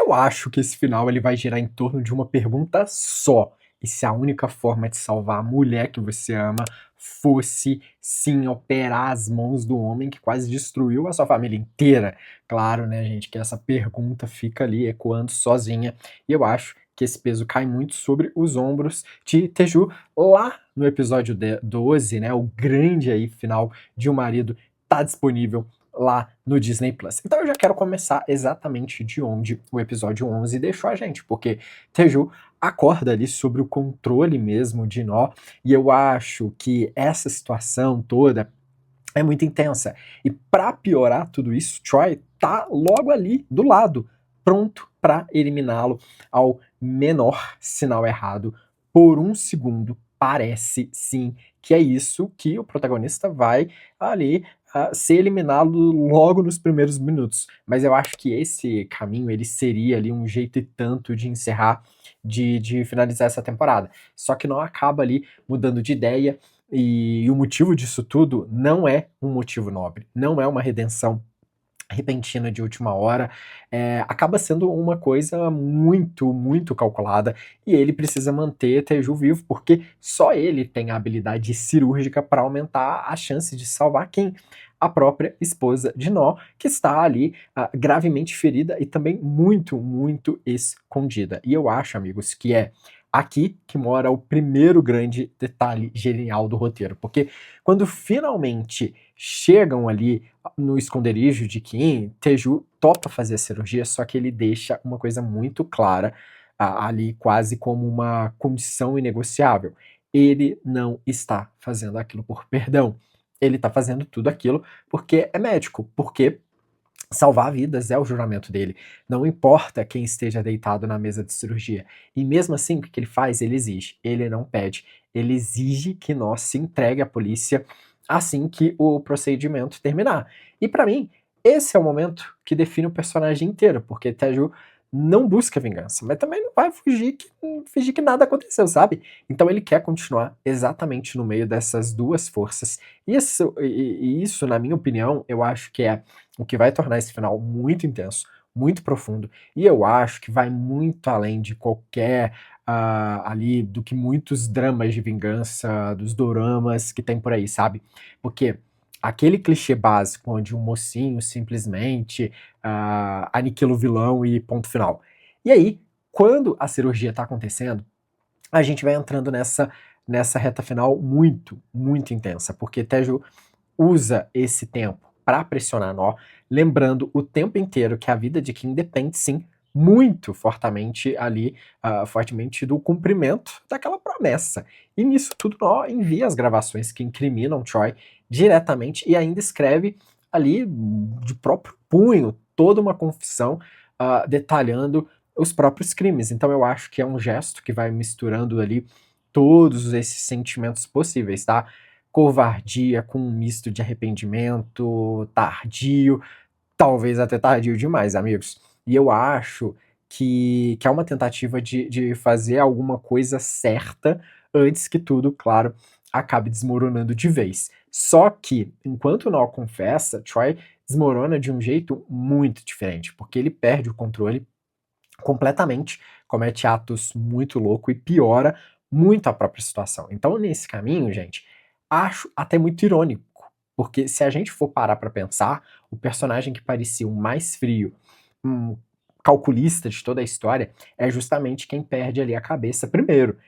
Eu acho que esse final ele vai girar em torno de uma pergunta só. E se a única forma de salvar a mulher que você ama fosse, sim, operar as mãos do homem que quase destruiu a sua família inteira? Claro, né, gente, que essa pergunta fica ali ecoando sozinha. E eu acho que esse peso cai muito sobre os ombros de Teju lá no episódio 12, né, o grande aí final de um marido tá disponível lá no Disney Plus. Então eu já quero começar exatamente de onde o episódio 11 deixou a gente, porque Teju acorda ali sobre o controle mesmo de Nó, e eu acho que essa situação toda é muito intensa. E para piorar tudo isso, Troy tá logo ali do lado, pronto para eliminá-lo ao menor sinal errado. Por um segundo, parece sim que é isso que o protagonista vai ali ser eliminado logo nos primeiros minutos. Mas eu acho que esse caminho ele seria ali um jeito e tanto de encerrar, de finalizar essa temporada. Só que não acaba ali mudando de ideia e o motivo disso tudo não é um motivo nobre, não é uma redenção repentina de última hora, acaba sendo uma coisa muito, muito calculada e ele precisa manter Teju vivo porque só ele tem a habilidade cirúrgica para aumentar a chance de salvar quem? A própria esposa de Nó, que está ali gravemente ferida e também muito, muito escondida. E eu acho, amigos, que é aqui que mora o primeiro grande detalhe genial do roteiro, porque quando finalmente chegam ali no esconderijo de Kim, Teju topa fazer a cirurgia, só que ele deixa uma coisa muito clara ali, quase como uma condição inegociável. Ele não está fazendo aquilo por perdão. Ele está fazendo tudo aquilo porque é médico, porque salvar vidas é o juramento dele. Não importa quem esteja deitado na mesa de cirurgia. E mesmo assim, o que ele faz? Ele exige. Ele não pede. Ele exige que nós se entregue à polícia assim que o procedimento terminar. E para mim, esse é o momento que define o personagem inteiro, porque Teju não busca vingança, mas também não vai fingir que nada aconteceu, sabe? Então ele quer continuar exatamente no meio dessas duas forças. E isso, na minha opinião, eu acho que é o que vai tornar esse final muito intenso, muito profundo, e eu acho que vai muito além de qualquer ali, do que muitos dramas de vingança, dos doramas que tem por aí, sabe? Porque aquele clichê básico onde um mocinho simplesmente aniquila o vilão e ponto final. E aí, quando a cirurgia tá acontecendo, a gente vai entrando nessa reta final muito, muito intensa, porque Teju usa esse tempo para pressionar Nó, lembrando o tempo inteiro que a vida de Kim depende sim muito fortemente ali, fortemente do cumprimento daquela promessa. E nisso tudo Nó envia as gravações que incriminam Troy diretamente e ainda escreve ali de próprio punho toda uma confissão detalhando os próprios crimes. Então eu acho que é um gesto que vai misturando ali todos esses sentimentos possíveis, tá? Covardia com um misto de arrependimento, tardio, talvez até tardio demais, amigos. E eu acho que é uma tentativa de fazer alguma coisa certa antes que tudo, claro, acabe desmoronando de vez. Só que, enquanto Nó confessa, Troy desmorona de um jeito muito diferente, porque ele perde o controle completamente, comete atos muito loucos e piora muito a própria situação. Então, nesse caminho, gente, acho até muito irônico, porque se a gente for parar para pensar, o personagem que parecia o mais frio, um calculista de toda a história, é justamente quem perde ali a cabeça primeiro.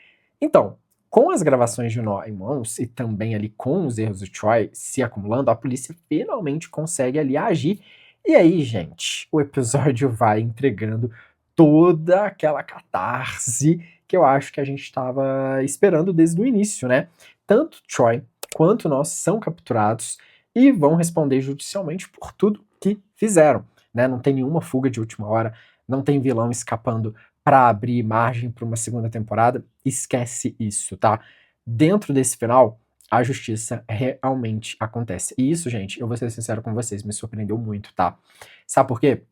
Então, com as gravações de Nó em mãos e também ali com os erros de Troy se acumulando, a polícia finalmente consegue ali agir. E aí, gente, o episódio vai entregando toda aquela catarse que eu acho que a gente estava esperando desde o início, né? Tanto Troy quanto nós são capturados e vão responder judicialmente por tudo que fizeram, né? Não tem nenhuma fuga de última hora, não tem vilão escapando para abrir margem para uma segunda temporada. Esquece isso, tá? Dentro desse final, a justiça realmente acontece. E isso, gente, eu vou ser sincero com vocês, me surpreendeu muito, tá? Sabe por quê?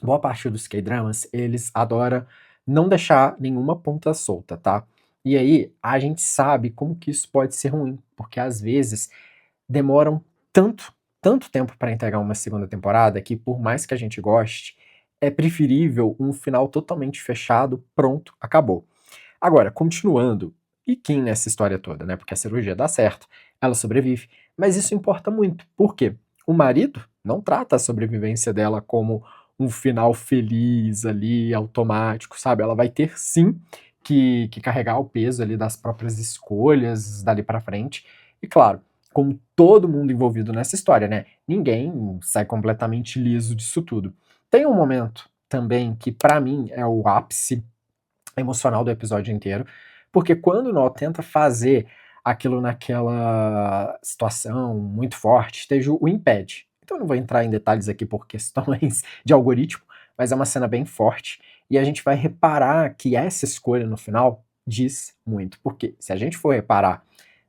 Boa parte dos K-dramas, eles adoram não deixar nenhuma ponta solta, tá? E aí, a gente sabe como que isso pode ser ruim, porque às vezes demoram tanto tempo para entregar uma segunda temporada que por mais que a gente goste, é preferível um final totalmente fechado, pronto, acabou. Agora, continuando, e Kim nessa história toda, né? Porque a cirurgia dá certo, ela sobrevive, mas isso importa muito. Por quê? O marido não trata a sobrevivência dela como um final feliz ali, automático, sabe? Ela vai ter sim que carregar o peso ali das próprias escolhas dali pra frente. E claro, como todo mundo envolvido nessa história, né? Ninguém sai completamente liso disso tudo. Tem um momento também que pra mim é o ápice emocional do episódio inteiro, porque quando o Noah tenta fazer aquilo naquela situação muito forte, Teju o impede. Então eu não vou entrar em detalhes aqui por questões de algoritmo, mas é uma cena bem forte e a gente vai reparar que essa escolha no final diz muito, porque se a gente for reparar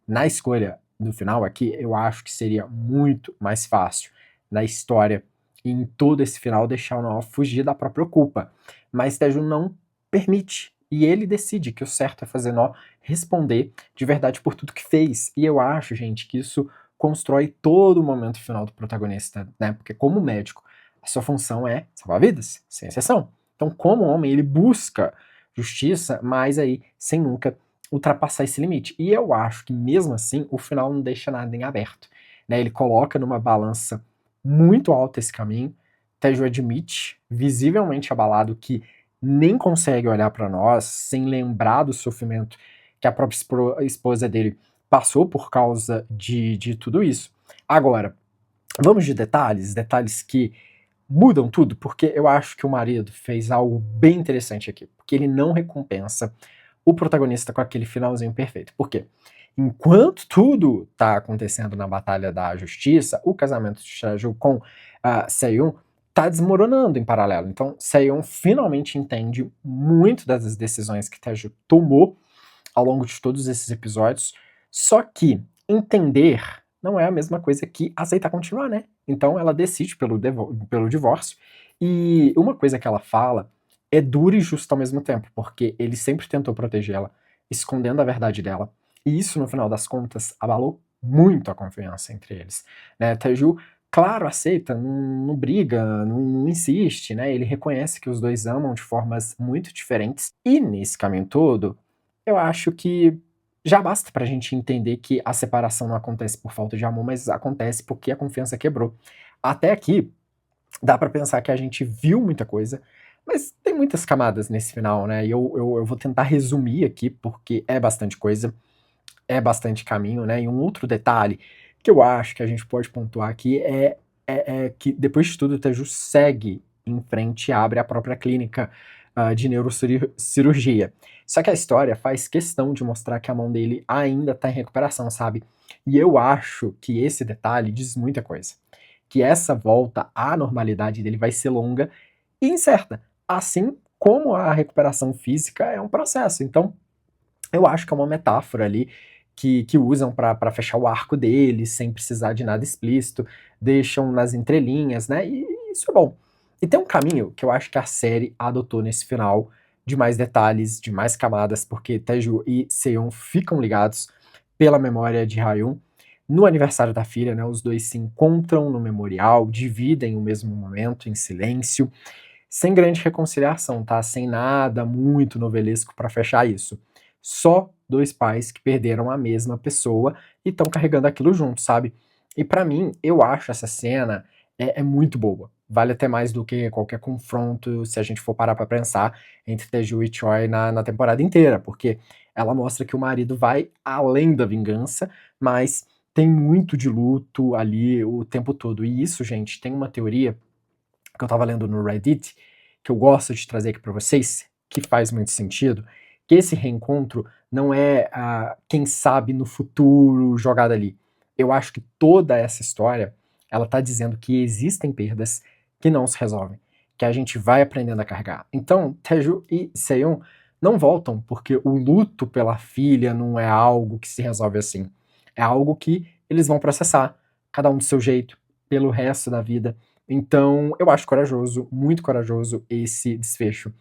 na escolha do final aqui, eu acho que seria muito mais fácil na história e em todo esse final deixar o Noah fugir da própria culpa. Mas Teju não permite. E ele decide que o certo é fazer Nó responder de verdade por tudo que fez. E eu acho, gente, que isso constrói todo o momento final do protagonista, né? Porque como médico, a sua função é salvar vidas, sem exceção. Então, como homem, ele busca justiça, mas aí sem nunca ultrapassar esse limite. E eu acho que mesmo assim, o final não deixa nada em aberto, né? Ele coloca numa balança muito alta esse caminho. Tejo admite, visivelmente abalado, que nem consegue olhar para nós sem lembrar do sofrimento que a própria esposa dele passou por causa de tudo isso. Agora, vamos de detalhes, detalhes que mudam tudo, porque eu acho que o marido fez algo bem interessante aqui, porque ele não recompensa o protagonista com aquele finalzinho perfeito. Por quê? Enquanto tudo tá acontecendo na Batalha da Justiça, o casamento de Shaju com Seyun tá desmoronando em paralelo. Então, Seyun finalmente entende muito das decisões que Taeju tomou ao longo de todos esses episódios, só que entender não é a mesma coisa que aceitar continuar, né? Então ela decide pelo divórcio, e uma coisa que ela fala é dura e justa ao mesmo tempo, porque ele sempre tentou protegê-la, escondendo a verdade dela, e isso, no final das contas, abalou muito a confiança entre eles. Né? Taeju, claro, aceita, não briga, não insiste, né? Ele reconhece que os dois amam de formas muito diferentes, e nesse caminho todo, eu acho que já basta pra gente entender que a separação não acontece por falta de amor, mas acontece porque a confiança quebrou. Até aqui, dá pra pensar que a gente viu muita coisa, mas tem muitas camadas nesse final, né? E eu vou tentar resumir aqui, porque é bastante coisa, é bastante caminho, né? E um outro detalhe que eu acho que a gente pode pontuar aqui é que depois de tudo o Teju segue em frente e abre a própria clínica de neurocirurgia. Só que a história faz questão de mostrar que a mão dele ainda tá em recuperação, sabe? E eu acho que esse detalhe diz muita coisa. Que essa volta à normalidade dele vai ser longa e incerta. Assim como a recuperação física é um processo. Então, eu acho que é uma metáfora ali que usam para fechar o arco deles, sem precisar de nada explícito, deixam nas entrelinhas, né? E isso é bom. E tem um caminho que eu acho que a série adotou nesse final, de mais detalhes, de mais camadas, porque Taeju e Seon ficam ligados pela memória de Hayun. No aniversário da filha, né, os dois se encontram no memorial, dividem o mesmo momento em silêncio, sem grande reconciliação, tá? Sem nada muito novelesco para fechar isso. Só dois pais que perderam a mesma pessoa e estão carregando aquilo junto, sabe? E para mim, eu acho essa cena é muito boa. Vale até mais do que qualquer confronto, se a gente for parar pra pensar, entre Taeju e Choi na temporada inteira, porque ela mostra que o marido vai além da vingança, mas tem muito de luto ali o tempo todo. E isso, gente, tem uma teoria que eu tava lendo no Reddit, que eu gosto de trazer aqui para vocês, que faz muito sentido, que esse reencontro não é, quem sabe, no futuro jogado ali. Eu acho que toda essa história, ela tá dizendo que existem perdas que não se resolvem, que a gente vai aprendendo a carregar. Então, Taeju e Seon não voltam porque o luto pela filha não é algo que se resolve assim. É algo que eles vão processar, cada um do seu jeito, pelo resto da vida. Então, eu acho corajoso, muito corajoso esse desfecho.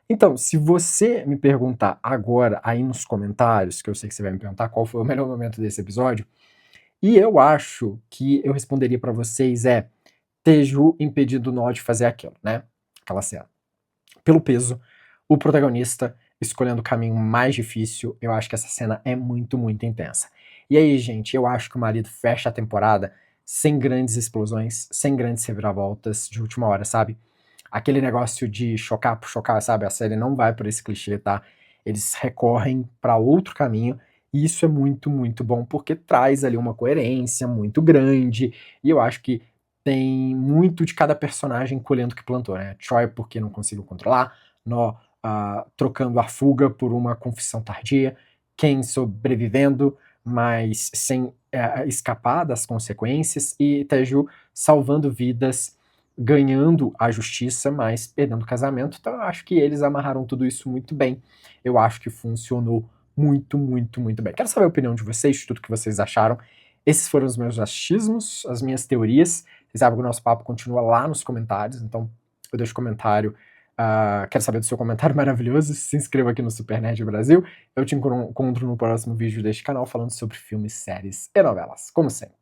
Então, se você me perguntar agora aí nos comentários, que eu sei que você vai me perguntar qual foi o melhor momento desse episódio, e eu acho que eu responderia pra vocês Teju impedindo o Nó de fazer aquilo, né? aquela cena. Pelo peso, o protagonista escolhendo o caminho mais difícil, eu acho que essa cena é muito, muito intensa. E aí, gente, eu acho que o marido fecha a temporada sem grandes explosões, sem grandes reviravoltas de última hora, sabe? Aquele negócio de chocar por chocar, sabe? A série não vai por esse clichê, tá? Eles recorrem para outro caminho, e isso é muito, muito bom, porque traz ali uma coerência muito grande, e eu acho que tem muito de cada personagem colhendo o que plantou, né? Troy porque não conseguiu controlar, Nó trocando a fuga por uma confissão tardia, Ken sobrevivendo, mas sem escapar das consequências, e Teju salvando vidas, ganhando a justiça, mas perdendo o casamento. Então eu acho que eles amarraram tudo isso muito bem. Eu acho que funcionou muito, muito, muito bem. Quero saber a opinião de vocês, de tudo que vocês acharam. Esses foram os meus achismos, as minhas teorias. Vocês sabem que o nosso papo continua lá nos comentários, então eu deixo comentário. Quero saber do seu comentário maravilhoso. Se inscreva aqui no Super Nerd Brasil. Eu te encontro no próximo vídeo deste canal falando sobre filmes, séries e novelas, como sempre.